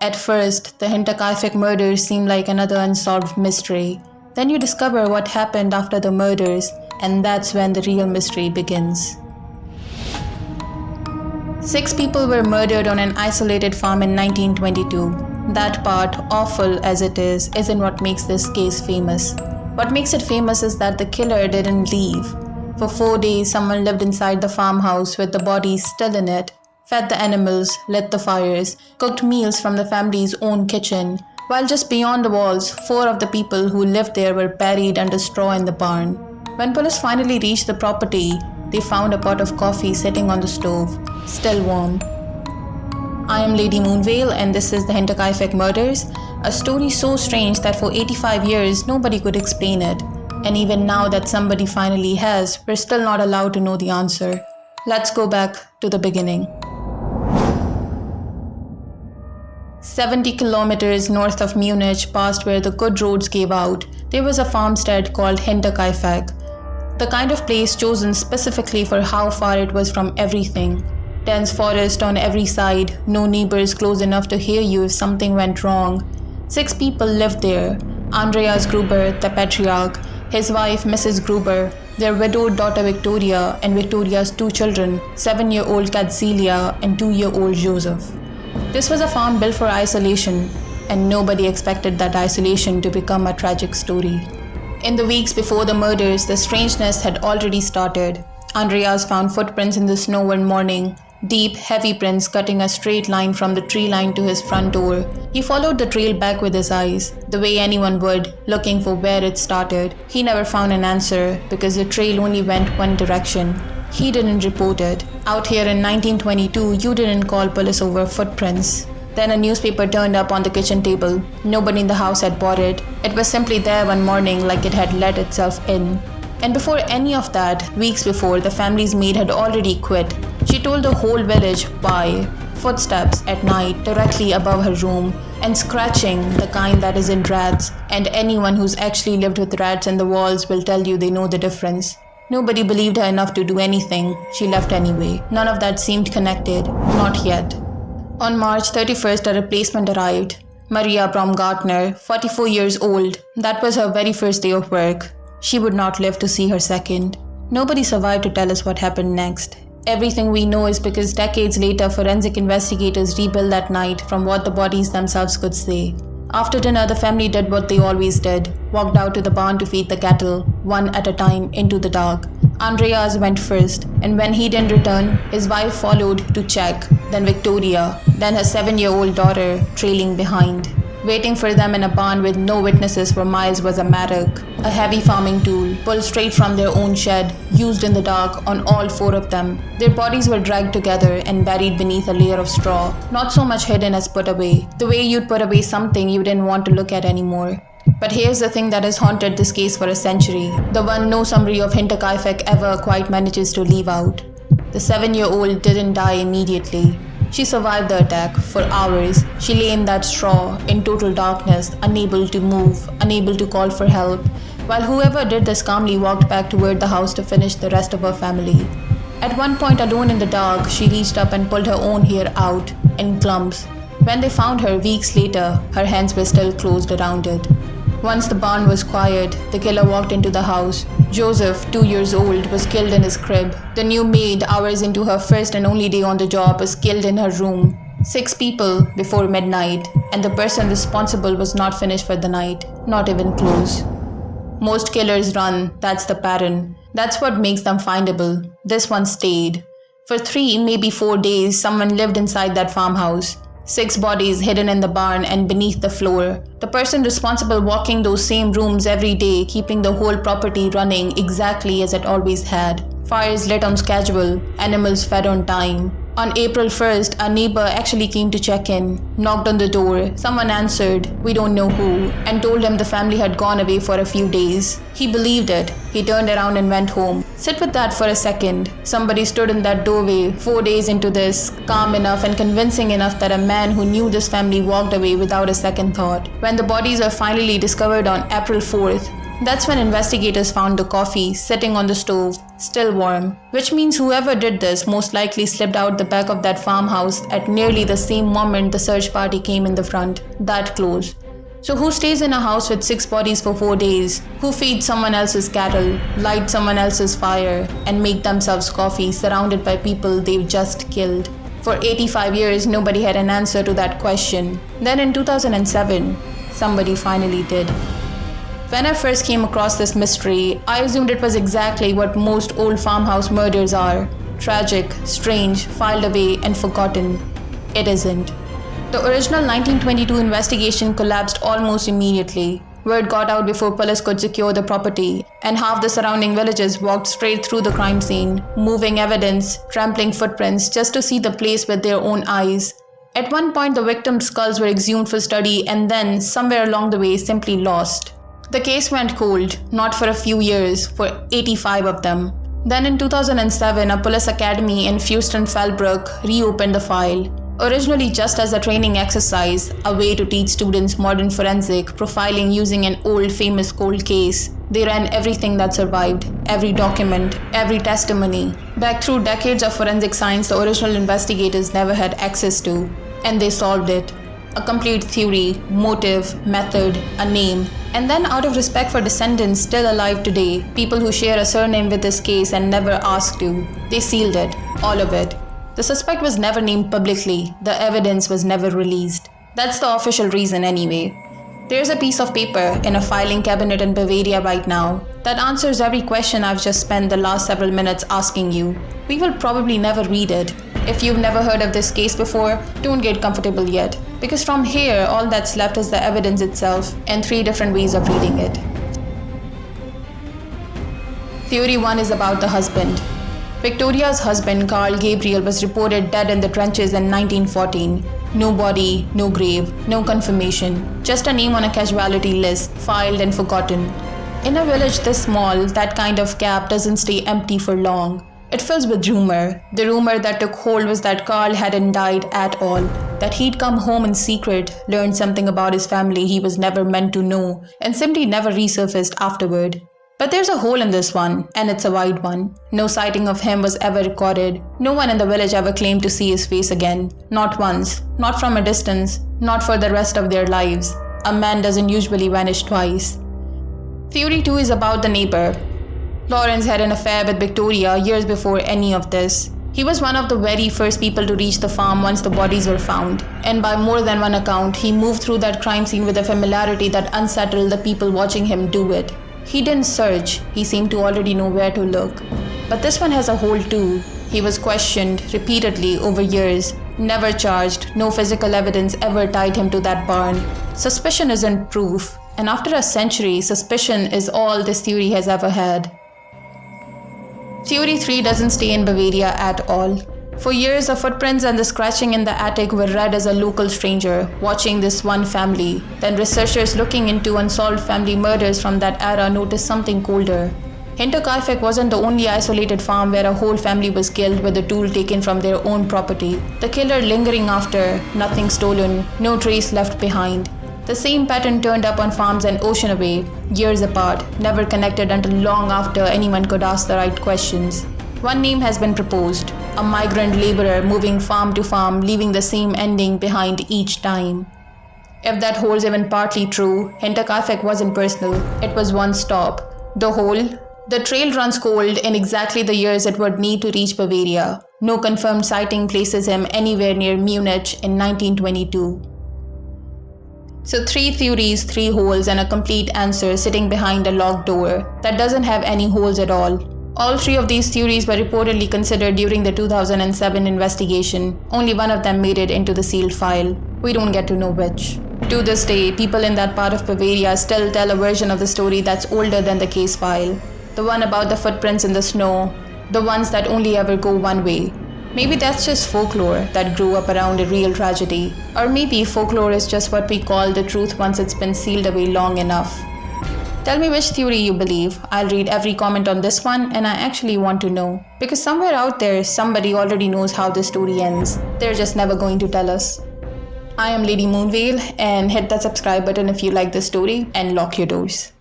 At first, the Hinterkaifeck murders seem like another unsolved mystery. Then you discover what happened after the murders, and that's when the real mystery begins. 6 people were murdered on an isolated farm in 1922. That part, awful as it is, isn't what makes this case famous. What makes it famous is that the killer didn't leave. For 4 days, someone lived inside the farmhouse with the bodies still in it, fed the animals, lit the fires, cooked meals from the family's own kitchen, while just beyond the walls, 4 of the people who lived there were buried under straw in the barn. When police finally reached the property, they found a pot of coffee sitting on the stove, still warm. I am Lady Moonvale and this is the Hinterkaifeck Murders, a story so strange that for 85 years nobody could explain it. And even now that somebody finally has, we're still not allowed to know the answer. Let's go back to the beginning. 70 kilometers north of Munich, past where the good roads gave out, there was a farmstead called Hinterkaifeck. The kind of place chosen specifically for how far it was from everything. Dense forest on every side, no neighbors close enough to hear you if something went wrong. 6 people lived there. Andreas Gruber, the patriarch, his wife Mrs. Gruber, their widowed daughter Victoria, and Victoria's 2 children, 7-year-old cat Celia and 2-year-old Joseph. This was a farm built for isolation, and nobody expected that isolation to become a tragic story. In the weeks before the murders, the strangeness had already started. Andreas found footprints in the snow one morning, deep, heavy prints cutting a straight line from the tree line to his front door. He followed the trail back with his eyes, the way anyone would, looking for where it started. He never found an answer because the trail only went one direction. He didn't report it. Out here in 1922, you didn't call police over footprints. Then a newspaper turned up on the kitchen table. Nobody in the house had bought it. It was simply there one morning like it had let itself in. And before any of that, weeks before, the family's maid had already quit. She told the whole village why. Footsteps at night directly above her room, and scratching, the kind that isn't rats, and anyone who's actually lived with rats in the walls will tell you they know the difference. Nobody believed her enough to do anything. She left anyway. None of that seemed connected. Not yet. On March 31st, a replacement arrived. Maria Baumgartner, 44 years old. That was her very first day of work. She would not live to see her second. Nobody survived to tell us what happened next. Everything we know is because decades later, forensic investigators rebuilt that night from what the bodies themselves could say. After dinner, the family did what they always did, walked out to the barn to feed the cattle, one at a time, into the dark. Andreas went first, and when he didn't return, his wife followed to check, then Victoria, then her 7-year-old daughter, trailing behind. Waiting for them in a barn with no witnesses for miles was a mattock, a heavy farming tool, pulled straight from their own shed, used in the dark on all 4 of them. Their bodies were dragged together and buried beneath a layer of straw, not so much hidden as put away, the way you'd put away something you didn't want to look at anymore. But here's the thing that has haunted this case for a century, the one no summary of Hinterkaifeck ever quite manages to leave out. The 7-year-old didn't die immediately. She survived the attack. For hours, she lay in that straw, in total darkness, unable to move, unable to call for help, while whoever did this calmly walked back toward the house to finish the rest of her family. At one point, alone in the dark, she reached up and pulled her own hair out, in clumps. When they found her weeks later, her hands were still closed around it. Once the barn was quiet, the killer walked into the house. Joseph, 2 years old, was killed in his crib. The new maid, hours into her first and only day on the job, was killed in her room. 6 people before midnight, and the person responsible was not finished for the night, not even close. Most killers run, that's the pattern. That's what makes them findable. This one stayed. For 3, maybe 4 days, someone lived inside that farmhouse. 6 bodies hidden in the barn and beneath the floor. The person responsible walking those same rooms every day, keeping the whole property running exactly as it always had. Fires lit on schedule, animals fed on time. On April 1st, a neighbor actually came to check in, knocked on the door. Someone answered, we don't know who, and told him the family had gone away for a few days. He believed it. He turned around and went home. Sit with that for a second. Somebody stood in that doorway 4 days into this, calm enough and convincing enough that a man who knew this family walked away without a second thought. When the bodies were finally discovered on April 4th, That's when investigators found the coffee sitting on the stove, still warm, which means whoever did this most likely slipped out the back of that farmhouse at nearly the same moment the search party came in the front, that close. So who stays in a house with 6 bodies for 4 days? Who feeds someone else's cattle, light someone else's fire, and make themselves coffee surrounded by people they've just killed? For 85 years, nobody had an answer to that question. Then in 2007, somebody finally did. When I first came across this mystery, I assumed it was exactly what most old farmhouse murders are. Tragic, strange, filed away, and forgotten. It isn't. The original 1922 investigation collapsed almost immediately. Word got out before police could secure the property, and half the surrounding villages walked straight through the crime scene, moving evidence, trampling footprints just to see the place with their own eyes. At one point, the victims' skulls were exhumed for study and then, somewhere along the way, simply lost. The case went cold, not for a few years, for 85 of them. Then in 2007, a police academy in Fürstenfeldbruck reopened the file. Originally just as a training exercise, a way to teach students modern forensic profiling using an old famous cold case, they ran everything that survived, every document, every testimony, back through decades of forensic science the original investigators never had access to, and they solved it. A complete theory, motive, method, a name, and then out of respect for descendants still alive today, people who share a surname with this case and never asked to, they sealed it, all of it. The suspect was never named publicly, the evidence was never released. That's the official reason anyway. There's a piece of paper in a filing cabinet in Bavaria right now that answers every question I've just spent the last several minutes asking you. We will probably never read it. If you've never heard of this case before, don't get comfortable yet, because from here all that's left is the evidence itself and 3 different ways of reading it. Theory 1 is about the husband. Victoria's husband, Carl Gabriel, was reported dead in the trenches in 1914. No body, no grave, no confirmation, just a name on a casualty list, filed and forgotten. In a village this small, that kind of gap doesn't stay empty for long. It fills with rumor. The rumor that took hold was that Carl hadn't died at all, that he'd come home in secret, learned something about his family he was never meant to know, and simply never resurfaced afterward. But there's a hole in this one, and it's a wide one. No sighting of him was ever recorded. No one in the village ever claimed to see his face again. Not once, not from a distance, not for the rest of their lives. A man doesn't usually vanish twice. Theory 2 is about the neighbor. Lawrence had an affair with Victoria years before any of this. He was one of the very first people to reach the farm once the bodies were found, and by more than one account, he moved through that crime scene with a familiarity that unsettled the people watching him do it. He didn't search, he seemed to already know where to look. But this one has a hole too. He was questioned repeatedly over years, never charged, no physical evidence ever tied him to that barn. Suspicion isn't proof, and after a century, suspicion is all this theory has ever had. Theory 3 doesn't stay in Bavaria at all. For years, the footprints and the scratching in the attic were read as a local stranger watching this one family. Then researchers looking into unsolved family murders from that era noticed something colder. Hinterkaifeck wasn't the only isolated farm where a whole family was killed with a tool taken from their own property. The killer lingering after, nothing stolen, no trace left behind. The same pattern turned up on farms an ocean away, years apart, never connected until long after anyone could ask the right questions. One name has been proposed, a migrant laborer moving farm to farm, leaving the same ending behind each time. If that holds even partly true, Hinterkaifeck wasn't personal, it was one stop. The hole? The trail runs cold in exactly the years it would need to reach Bavaria. No confirmed sighting places him anywhere near Munich in 1922. So 3 theories, 3 holes, and a complete answer sitting behind a locked door that doesn't have any holes at all. All 3 of these theories were reportedly considered during the 2007 investigation. Only one of them made it into the sealed file. We don't get to know which. To this day, people in that part of Bavaria still tell a version of the story that's older than the case file. The one about the footprints in the snow, the ones that only ever go one way. Maybe that's just folklore that grew up around a real tragedy. Or maybe folklore is just what we call the truth once it's been sealed away long enough. Tell me which theory you believe. I'll read every comment on this one, and I actually want to know. Because somewhere out there, somebody already knows how this story ends. They're just never going to tell us. I am Lady Moonveil, and hit that subscribe button if you like this story, and lock your doors.